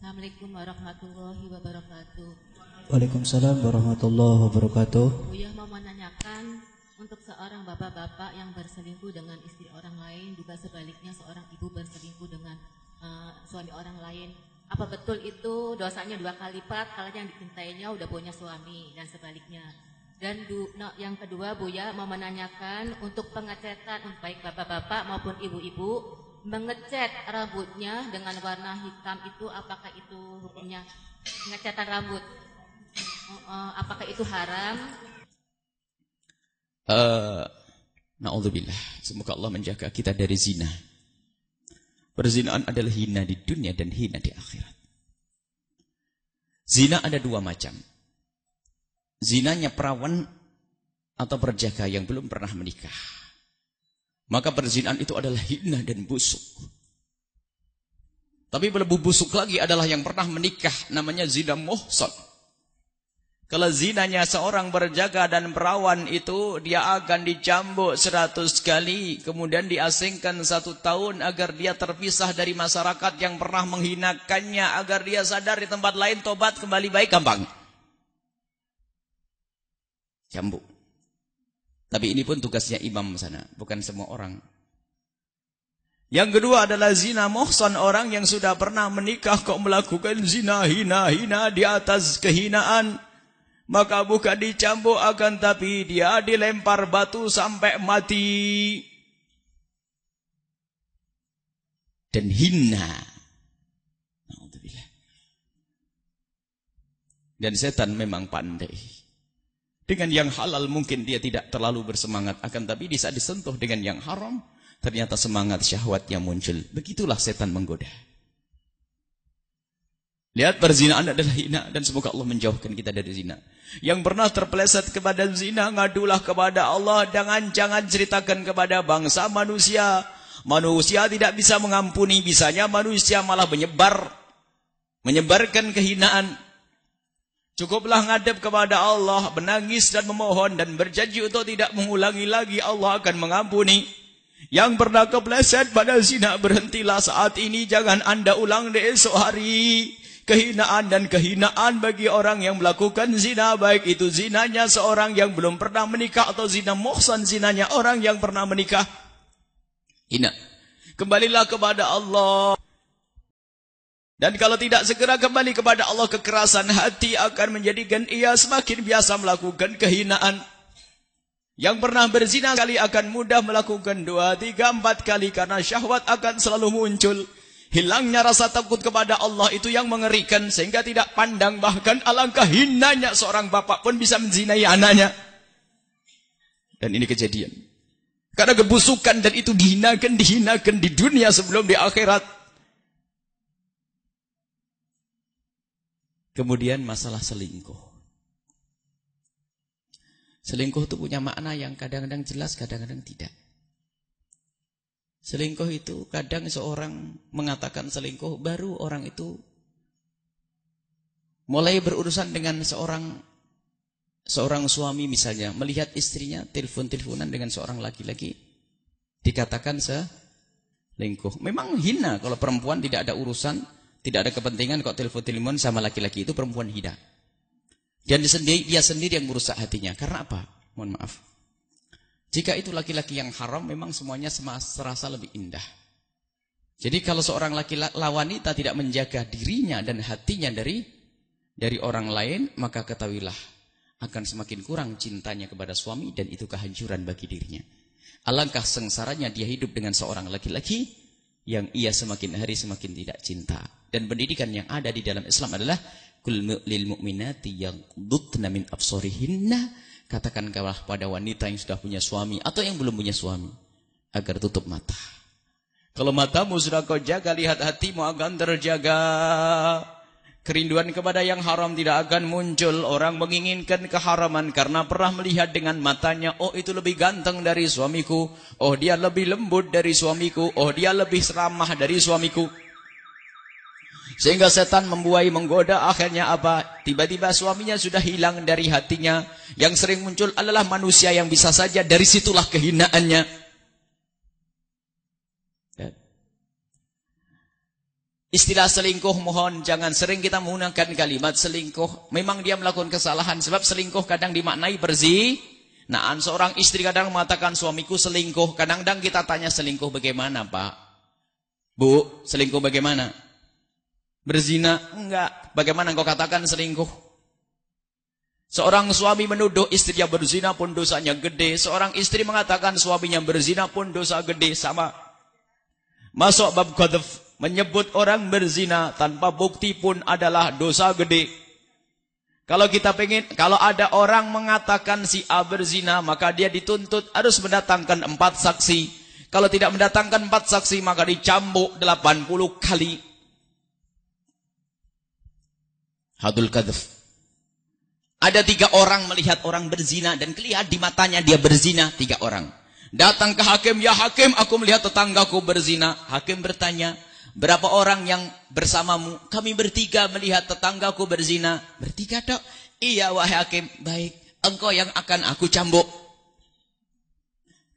Assalamualaikum warahmatullahi wabarakatuh. Waalaikumsalam warahmatullahi wabarakatuh. Buya mau menanyakan untuk seorang bapak-bapak yang berselingkuh dengan istri orang lain, juga sebaliknya seorang ibu berselingkuh dengan suami orang lain. Apa betul itu dosanya 2 kali lipat kalau yang dicintainya udah punya suami dan sebaliknya? Dan yang kedua, Buya mau menanyakan untuk pengecatan baik bapak-bapak maupun ibu-ibu mengecat rambutnya dengan warna hitam itu, apakah itu hukumnya pengecatan rambut? Apakah itu haram? Na'udzubillah. Semoga Allah menjaga kita dari zina. Perzinaan adalah hina di dunia dan hina di akhirat. Zina ada 2 macam. Zinanya perawan atau perjaka yang belum pernah menikah. Maka perzinaan itu adalah hina dan busuk. Tapi lebih busuk lagi adalah yang pernah menikah, namanya zina muhsan. Kalau zinanya seorang berjaga dan perawan itu, dia akan dicambuk 100 kali, kemudian diasingkan 1 tahun agar dia terpisah dari masyarakat yang pernah menghinakannya, agar dia sadar di tempat lain, tobat kembali baik, gampang. Cambuk. Tapi ini pun tugasnya imam sana, bukan semua orang. Yang kedua adalah zina muhsan, orang yang sudah pernah menikah kok melakukan zina hina-hina di atas kehinaan. Maka bukan dicambuk, akan tapi dia dilempar batu sampai mati. Dan hina. Dan setan memang pandai. Dengan yang halal mungkin dia tidak terlalu bersemangat, akan tapi di saat disentuh dengan yang haram, ternyata semangat syahwatnya muncul. Begitulah setan menggoda. Lihat, perzinaan adalah hina, dan semoga Allah menjauhkan kita dari zina. Yang pernah terpeleset kepada zina, ngadulah kepada Allah, jangan ceritakan kepada bangsa manusia. Manusia tidak bisa mengampuni, bisanya manusia malah menyebarkan kehinaan. Cukuplah ngadep kepada Allah, menangis dan memohon dan berjanji untuk tidak mengulangi lagi, Allah akan mengampuni. Yang pernah kepleset pada zina, berhentilah saat ini, jangan Anda ulang di esok hari. Kehinaan dan kehinaan bagi orang yang melakukan zina, baik itu zinanya seorang yang belum pernah menikah atau zina muhsan, zinanya orang yang pernah menikah. Hina. Kembalilah kepada Allah. Dan kalau tidak segera kembali kepada Allah, kekerasan hati akan menjadikan ia semakin biasa melakukan kehinaan. Yang pernah berzina kali akan mudah melakukan 2, 3, 4 kali karena syahwat akan selalu muncul. Hilangnya rasa takut kepada Allah itu yang mengerikan, sehingga tidak pandang, bahkan alangkah hinanya seorang bapak pun bisa menzinai anaknya. Dan ini kejadian. Karena kebusukan, dan itu dihinakan di dunia sebelum di akhirat. Kemudian masalah selingkuh. Selingkuh itu punya makna yang kadang-kadang jelas, kadang-kadang tidak. Selingkuh itu kadang seorang mengatakan selingkuh, baru orang itu mulai berurusan dengan seorang suami misalnya, melihat istrinya telepon-teleponan dengan seorang laki-laki, dikatakan selingkuh. Memang hina kalau perempuan tidak ada urusan, tidak ada kepentingan kok telepon-telepon sama laki-laki, itu perempuan hina. Dan dia sendiri yang merusak hatinya. Karena apa? Mohon maaf. Jika itu laki-laki yang haram, memang semuanya serasa lebih indah. Jadi kalau seorang wanita tidak menjaga dirinya dan hatinya dari orang lain, maka ketahuilah akan semakin kurang cintanya kepada suami, dan itu kehancuran bagi dirinya. Alangkah sengsaranya dia hidup dengan seorang laki-laki yang ia semakin hari semakin tidak cinta. Dan pendidikan yang ada di dalam Islam adalah kul lil mu'minati yaghdudna min absarihinna. Katakan kepada wanita yang sudah punya suami atau yang belum punya suami agar tutup mata. Kalau matamu sudah kau jaga, lihat hatimu akan terjaga. Kerinduan kepada yang haram tidak akan muncul. Orang menginginkan keharaman karena pernah melihat dengan matanya, oh itu lebih ganteng dari suamiku, oh dia lebih lembut dari suamiku, oh dia lebih ramah dari suamiku. Sehingga setan membuai, menggoda, akhirnya apa? Tiba-tiba suaminya sudah hilang dari hatinya. Yang sering muncul adalah manusia yang bisa saja dari situlah kehinaannya. Istilah selingkuh mohon jangan sering kita menggunakan kalimat selingkuh. Memang dia melakukan kesalahan sebab selingkuh kadang dimaknai berzinaan. Seorang istri kadang mengatakan suamiku selingkuh. Kadang-kadang kita tanya selingkuh bagaimana, Pak? Bu, selingkuh bagaimana? Berzina? Enggak. Bagaimana engkau katakan selingkuh? Seorang suami menuduh istrinya berzina pun dosanya gede. Seorang istri mengatakan suaminya berzina pun dosa gede. Sama. Masuk bab qadhf. Menyebut orang berzina tanpa bukti pun adalah dosa gede. Kalau ada orang mengatakan si A berzina, maka dia dituntut harus mendatangkan 4 saksi. Kalau tidak mendatangkan 4 saksi, maka dicambuk 80 kali. Hadul qadhf. Ada 3 orang melihat orang berzina dan kelihatan di matanya dia berzina. 3 orang. Datang ke hakim, ya hakim, aku melihat tetanggaku berzina. Hakim bertanya, berapa orang yang bersamamu? Kami 3 melihat tetanggaku berzina. 3 dok? Iya wahai hakim. Baik, engkau yang akan aku cambuk.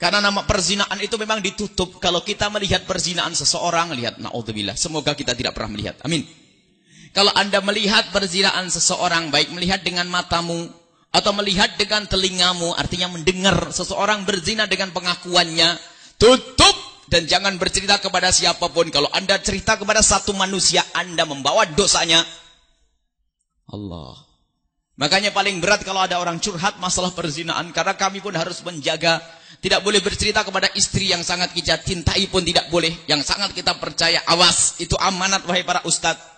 Karena nama perzinaan itu memang ditutup. Kalau kita melihat perzinaan seseorang, lihat, na'udzubillah. Semoga kita tidak pernah melihat. Amin. Kalau Anda melihat perzinaan seseorang, baik melihat dengan matamu, atau melihat dengan telingamu, artinya mendengar seseorang berzina dengan pengakuannya, tutup. Dan jangan bercerita kepada siapapun. Kalau Anda cerita kepada satu manusia, Anda membawa dosanya. Allah. Makanya paling berat kalau ada orang curhat masalah perzinaan. Karena kami pun harus menjaga. Tidak boleh bercerita kepada istri yang sangat kita cintai pun tidak boleh. Yang sangat kita percaya. Awas, itu amanat wahai para ustadz.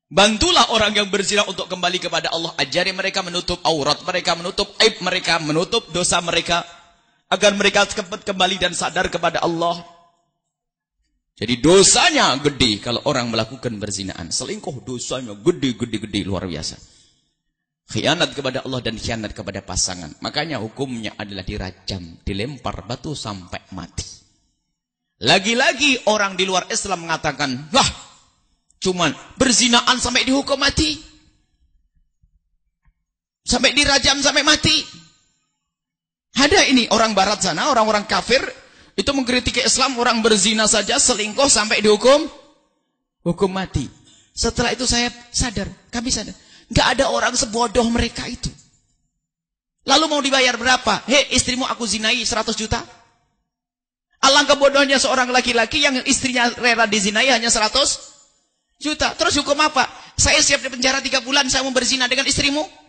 Bantulah orang yang berzina untuk kembali kepada Allah. Ajari mereka menutup aurat mereka, menutup aib mereka, menutup dosa mereka. Agar mereka cepat kembali dan sadar kepada Allah. Jadi dosanya gede kalau orang melakukan berzinaan. Selingkuh dosanya gede, luar biasa. Khianat kepada Allah dan khianat kepada pasangan. Makanya hukumnya adalah dirajam, dilempar batu sampai mati. Lagi-lagi orang di luar Islam mengatakan, wah, cuman berzinaan sampai dihukum mati. Sampai dirajam sampai mati. Ada ini orang barat sana, orang-orang kafir itu mengkritik Islam, orang berzina saja selingkuh sampai dihukum mati. Setelah itu saya sadar, kami sadar, nggak ada orang sebodoh mereka itu. Lalu mau dibayar berapa? Hei, istrimu aku zinai 100 juta. Alangkah bodohnya seorang laki-laki yang istrinya rela dizinai hanya 100 juta. Terus hukum apa? Saya siap di penjara 3 bulan, saya mau berzina dengan istrimu.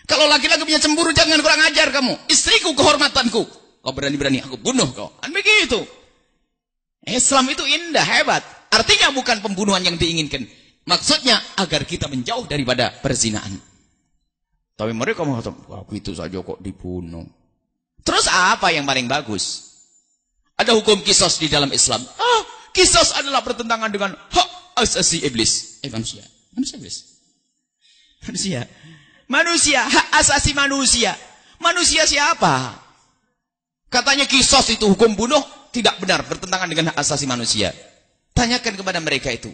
Kalau laki-laki punya cemburu, jangan kurang ajar kamu. Istriku, kehormatanku. Kau berani-berani, aku bunuh kau. Kan begitu. Islam itu indah, hebat. Artinya bukan pembunuhan yang diinginkan. Maksudnya agar kita menjauh daripada perzinaan. Tapi mereka mengatakan, aku itu saja kok dibunuh. Terus apa yang paling bagus? Ada hukum kisos di dalam Islam. Kisos adalah bertentangan dengan hak asasi iblis. Manusia. Manusia iblis. Manusia, hak asasi manusia. Manusia siapa? Katanya kisos itu hukum bunuh tidak benar, bertentangan dengan hak asasi manusia. Tanyakan kepada mereka itu.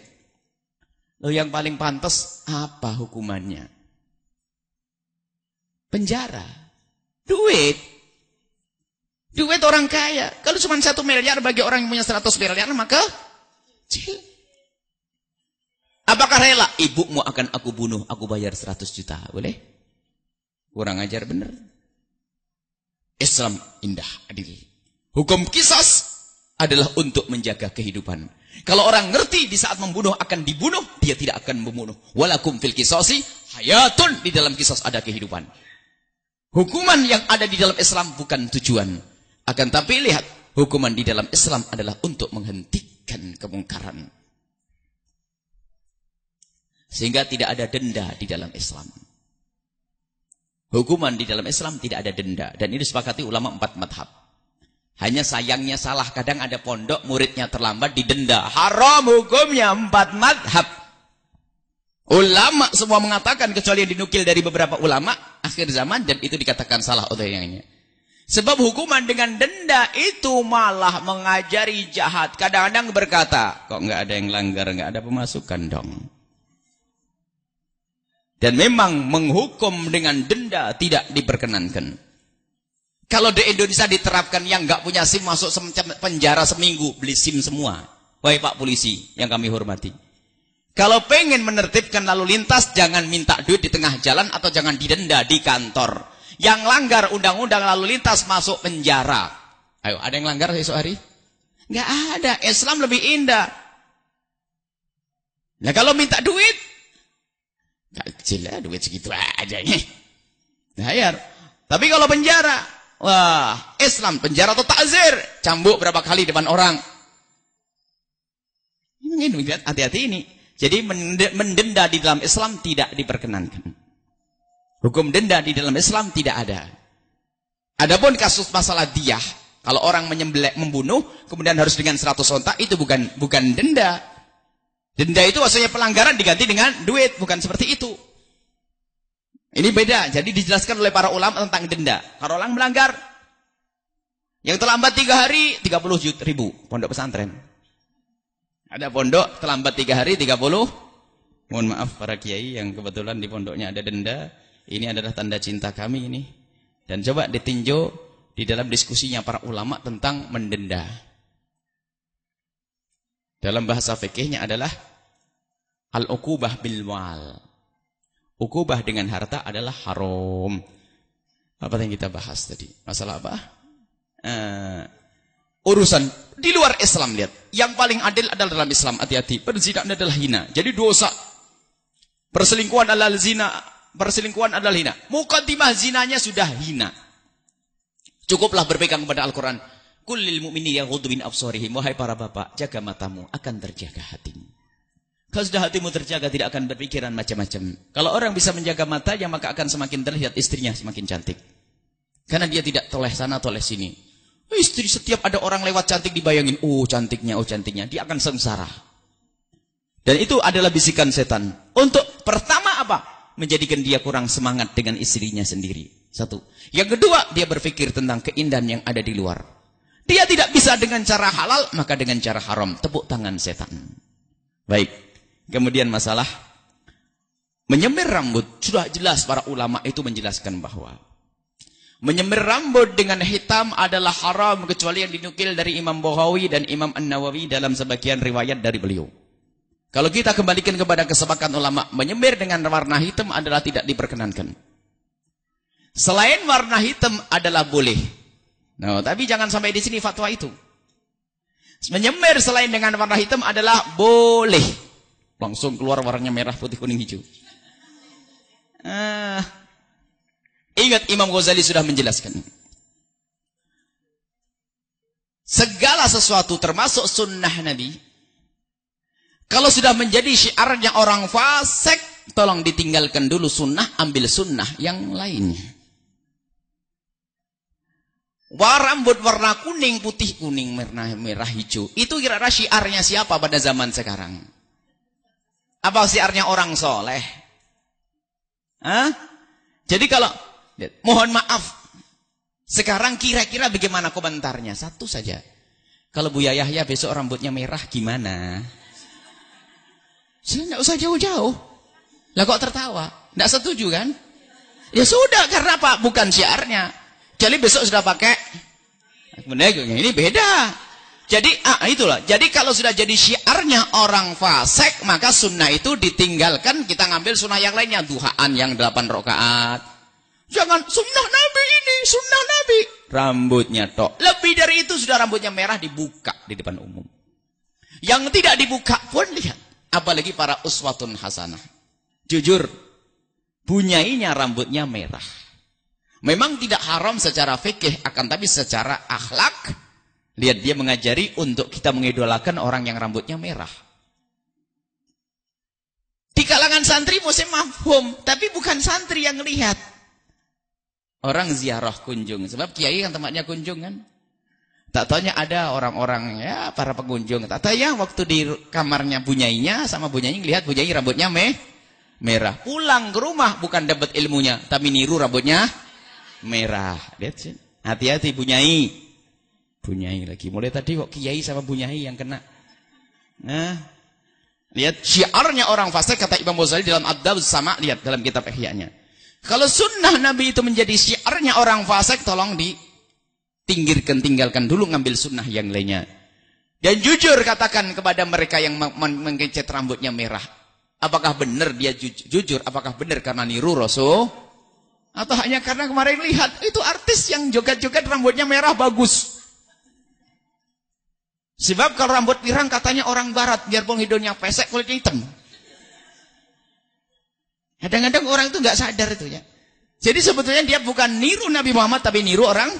Loh, yang paling pantas apa hukumannya? Penjara. Duit orang kaya. Kalau cuma 1 miliar bagi orang yang punya 100 miliar, maka kecil. Apakah rela? Ibumu akan aku bunuh, aku bayar 100 juta. Boleh? Kurang ajar benar. Islam indah, adil. Hukum kisos adalah untuk menjaga kehidupan. Kalau orang ngerti di saat membunuh akan dibunuh, dia tidak akan membunuh. Walakum fil kisosi hayatun. Di dalam kisos ada kehidupan. Hukuman yang ada di dalam Islam bukan tujuan. Akan tapi lihat, hukuman di dalam Islam adalah untuk menghentikan kemungkaran. Sehingga tidak ada denda di dalam Islam. Hukuman di dalam Islam tidak ada denda. Dan ini disepakati ulama 4 madhab. Hanya sayangnya salah. Kadang ada pondok muridnya terlambat didenda. Haram hukumnya 4 madhab. Ulama semua mengatakan, kecuali yang dinukil dari beberapa ulama akhir zaman, dan itu dikatakan salah oleh yang ini. Sebab hukuman dengan denda itu malah mengajari jahat. Kadang-kadang berkata, kok nggak ada yang langgar, nggak ada pemasukan dong. Dan memang menghukum dengan denda tidak diperkenankan. Kalau di Indonesia diterapkan yang nggak punya SIM masuk penjara seminggu, beli SIM semua. Wahai Pak Polisi yang kami hormati. Kalau pengen menertibkan lalu lintas, jangan minta duit di tengah jalan atau jangan didenda di kantor. Yang langgar undang-undang lalu lintas masuk penjara. Ayo, ada yang langgar esok hari? Nggak ada. Islam lebih indah. Nah kalau minta duit, nggak kecil ya, duit segitu aja nih. Bayar. Tapi kalau penjara, wah, Islam penjara atau takzir, cambuk berapa kali depan orang. Ini hati-hati ini. Jadi mendenda di dalam Islam tidak diperkenankan. Hukum denda di dalam Islam tidak ada. Adapun kasus masalah diyah, kalau orang membunuh kemudian harus dengan 100 onta, itu bukan denda. Denda itu maksudnya pelanggaran diganti dengan duit, bukan seperti itu. Ini beda. Jadi dijelaskan oleh para ulama tentang denda. Kalau orang melanggar yang terlambat 3 hari 30 ribu pondok pesantren. Ada pondok terlambat 3 hari 30. Mohon maaf para kiai yang kebetulan di pondoknya ada denda. Ini adalah tanda cinta kami ini. Dan coba ditinjau di dalam diskusinya para ulama tentang mendenda. Dalam bahasa fikihnya adalah al-uqubah bil mal. Uqubah dengan harta adalah haram. Apa yang kita bahas tadi? Masalah apa? Urusan di luar Islam, lihat. Yang paling adil adalah dalam Islam, hati-hati. Perzinahan adalah hina. Jadi dosa. Perselingkuhan adalah zina. Perselingkuhan adalah hina. Muqaddimah zinanya sudah hina. Cukuplah berpegang kepada Al-Quran. Kullil mu'mini yaghuddu min absarihim. Wahai para bapak, jaga matamu, akan terjaga hatimu. Kalau sudah hatimu terjaga, tidak akan berpikiran macam-macam. Kalau orang bisa menjaga matanya, maka akan semakin terlihat istrinya semakin cantik. Karena dia tidak toleh sana, toleh sini. Istri setiap ada orang lewat cantik dibayangin, oh cantiknya, dia akan sengsara. Dan itu adalah bisikan setan. Untuk pertama apa? Menjadikan dia kurang semangat dengan istrinya sendiri. Satu. Yang kedua, dia berpikir tentang keindahan yang ada di luar. Dia tidak bisa dengan cara halal, maka dengan cara haram. Tepuk tangan setan. Baik. Kemudian masalah menyemir rambut. Sudah jelas para ulama itu menjelaskan bahwa menyemir rambut dengan hitam adalah haram kecuali yang dinukil dari Imam Bukhari dan Imam An-Nawawi dalam sebagian riwayat dari beliau. Kalau kita kembalikan kepada kesepakatan ulama, menyemir dengan warna hitam adalah tidak diperkenankan. Selain warna hitam adalah boleh. Nah, tapi jangan sampai di sini fatwa itu. Menyemir selain dengan warna hitam adalah boleh. Langsung keluar warnanya merah, putih, kuning, hijau. Ingat Imam Ghazali sudah menjelaskan. Segala sesuatu termasuk sunnah Nabi. Kalau sudah menjadi syiarnya orang fasik, tolong ditinggalkan dulu sunnah, ambil sunnah yang lainnya. Rambut warna kuning, putih, kuning, merah, hijau. Itu kira-kira syiarnya siapa pada zaman sekarang? Apa syiarnya orang soleh? Jadi kalau, mohon maaf, sekarang kira-kira bagaimana komentarnya? Satu saja. Kalau Buya Yahya besok rambutnya merah gimana? Tidak usah jauh-jauh. Lah kok tertawa? Tidak setuju kan? Ya sudah, karena apa? Bukan syiarnya. Jadi besok sudah pakai. Ini beda. Jadi itulah. Jadi kalau sudah jadi syiarnya orang fasik, maka sunnah itu ditinggalkan. Kita ngambil sunnah yang lainnya. Duhaan yang 8 rakaat. Jangan sunnah Nabi ini, sunnah Nabi. Rambutnya tok. Lebih dari itu sudah rambutnya merah dibuka di depan umum. Yang tidak dibuka pun lihat. Apalagi para uswatun hasanah. Jujur, bunyainya rambutnya merah. Memang tidak haram secara fikih, akan tapi secara akhlak. Lihat dia mengajari untuk kita mengidolakan orang yang rambutnya merah. Di kalangan santri musim mafhum, tapi bukan santri yang lihat. Orang ziarah kunjung, sebab kiai kan tempatnya kunjung kan. Tak taunya ada orang-orang ya para pengunjung. Tak tahu ya waktu di kamarnya bunyainya sama bunyai lihat bunyai rambutnya merah. Pulang ke rumah bukan dapat ilmunya, tapi niru rambutnya merah. Lihat sih. Hati-hati bunyai. Bunyai lagi. Mulai tadi kok kiai sama bunyai yang kena. Nah, lihat syiarnya orang fasik kata Imam Ghazali dalam Adab sama, lihat dalam kitab Ihya-nya. Kalau sunnah Nabi itu menjadi syiarnya orang fasik, tolong tinggalkan dulu, ngambil sunnah yang lainnya. Dan jujur katakan kepada mereka yang mengecat rambutnya merah. Apakah benar dia jujur? Apakah benar karena niru Rasul? Atau hanya karena kemarin lihat itu artis yang joget-joget rambutnya merah bagus. Sebab kalau rambut pirang katanya orang barat, biarpun hidungnya pesek kulitnya hitam. Kadang-kadang orang itu nggak sadar itu ya. Jadi sebetulnya dia bukan niru Nabi Muhammad tapi niru orang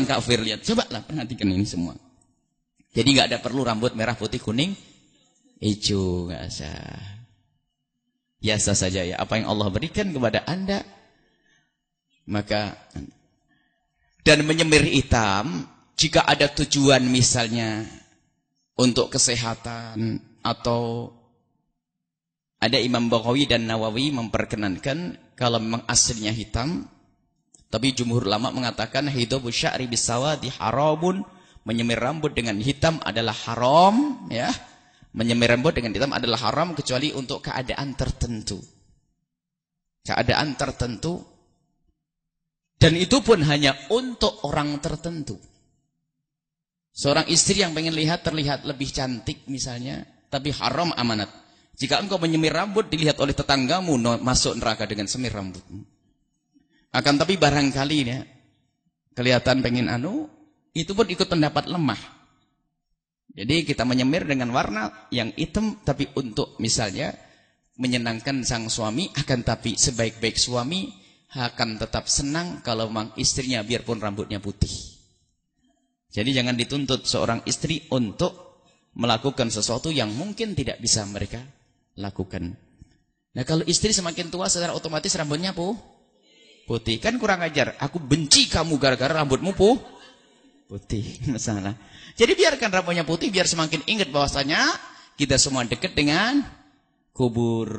kafir. Lihat, cobalah perhatikan ini semua. Jadi nggak ada perlu rambut merah, putih, kuning, hijau, nggak usah. Biasa saja ya. Apa yang Allah berikan kepada Anda, maka dan menyemir hitam jika ada tujuan misalnya untuk kesehatan, atau ada Imam Baghawi dan Nawawi memperkenankan kalau memang aslinya hitam, tapi jumhur ulama mengatakan hidabu sya'ri bisawadi haramun, menyemir rambut dengan hitam adalah haram ya. Menyemir rambut dengan hitam adalah haram kecuali untuk keadaan tertentu. Keadaan tertentu. Dan itu pun hanya untuk orang tertentu. Seorang istri yang pengen terlihat lebih cantik misalnya, tapi haram amanat. Jika engkau menyemir rambut dilihat oleh tetanggamu, masuk neraka dengan semir rambutmu. Akan tapi barangkali ya, kelihatan pengen itu pun ikut pendapat lemah. Jadi kita menyemir dengan warna yang hitam, tapi untuk misalnya menyenangkan sang suami, akan tapi sebaik-baik suami akan tetap senang kalau memang istrinya biarpun rambutnya putih. Jadi jangan dituntut seorang istri untuk melakukan sesuatu yang mungkin tidak bisa mereka lakukan. Nah kalau istri semakin tua secara otomatis rambutnya putih. Kan kurang ajar. Aku benci kamu gara-gara rambutmu putih. Masalah. Jadi biarkan rambutnya putih biar semakin ingat bahwasanya kita semua dekat dengan kubur.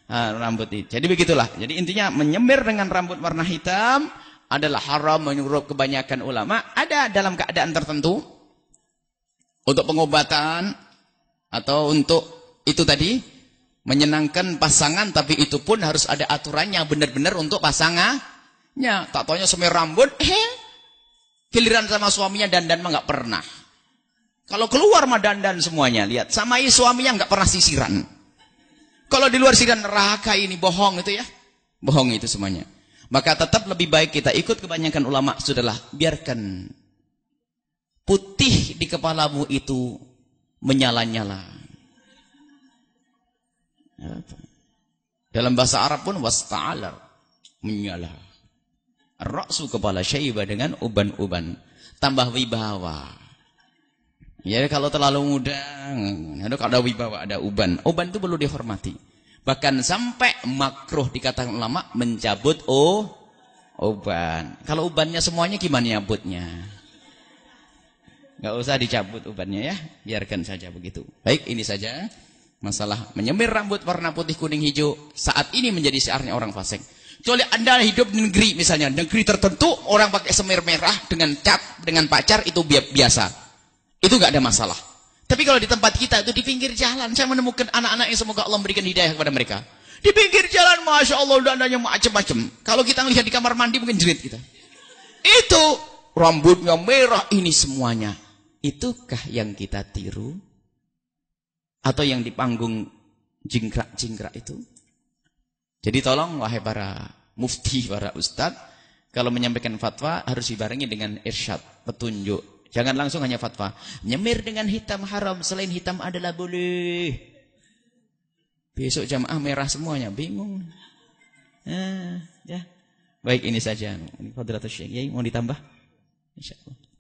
Rambut itu. Jadi begitulah. Jadi intinya menyemir dengan rambut warna hitam adalah haram menurut kebanyakan ulama. Ada dalam keadaan tertentu untuk pengobatan atau untuk itu tadi menyenangkan pasangan, tapi itu pun harus ada aturannya benar-benar untuk pasangannya. Tak taunya semir rambut, giliran sama suaminya dandan mah nggak pernah. Kalau keluar mah dandan semuanya. Lihat, sama suaminya nggak pernah sisiran. Kalau di luar sisiran neraka ini bohong itu ya. Bohong itu semuanya. Maka tetap lebih baik kita ikut kebanyakan ulama, sudahlah biarkan putih di kepalamu itu menyala-nyala. Dalam bahasa Arab pun wasta'alar, menyala. Ar-ra'su kepala syaiba dengan uban-uban, tambah wibawa. Ya kalau terlalu muda, kalau ada wibawa, ada uban. Uban itu perlu dihormati. Bahkan sampai makruh dikatakan ulama mencabut uban. Kalau ubannya semuanya gimana nyabutnya? Gak usah dicabut ubannya ya, biarkan saja begitu. Baik, ini saja masalah menyemir rambut warna putih, kuning, hijau. Saat ini menjadi syiarnya orang fasik. Kecuali Anda hidup di negeri misalnya, negeri tertentu orang pakai semir merah dengan cat, dengan pacar itu biasa. Itu gak ada masalah. Tapi kalau di tempat kita itu di pinggir jalan, saya menemukan anak-anak yang semoga Allah memberikan hidayah kepada mereka. Di pinggir jalan, Masya Allah, dananya macam-macam. Kalau kita melihat di kamar mandi mungkin jerit kita. Itu rambutnya merah, ini semuanya. Itukah yang kita tiru? Atau yang di panggung jingkrak-jingkrak itu? Jadi tolong wahai para mufti, para ustadz, kalau menyampaikan fatwa harus dibarengi dengan irsyad, petunjuk. Jangan langsung hanya fatwa. Nyemir dengan hitam haram, selain hitam adalah boleh. Besok jamaah merah semuanya, bingung. Ya. Baik, ini saja. Ini Fadilatul Syekh. Mau ditambah? Insyaallah.